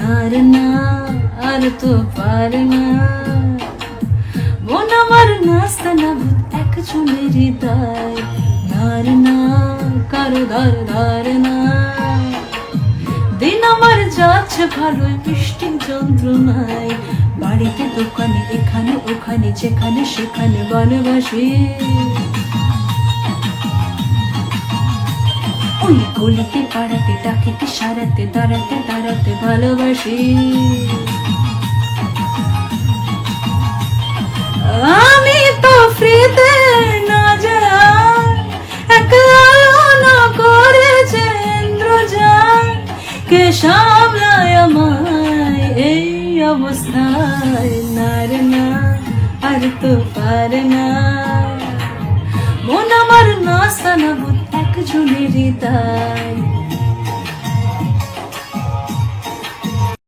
নার না আর তো পারে না, মন আমার নাস্তা না ভূত একজনের হৃদয়। নার না কারো ধার ধার না, দিন আমার যাচ্ছে ভালোই মিষ্টি যন্ত্রণায়। বাড়িতে দোকানে এখানে ওখানে যেখানে সেখানে ভালোবাসি, ওই গলিতে পাড়াতে ডাকিতে সারাতে দাঁড়াতে দাঁড়াতে ভালোবাসি। আমি তো ফ্রিতে না যাই, একলা না করেছে ইন্দ্রজাল, কে সামলায় আমায় এই অবস্থায়। নার না আর তো পারে না, মন আমার নাস্তা না ভূত একজনের হৃদয়।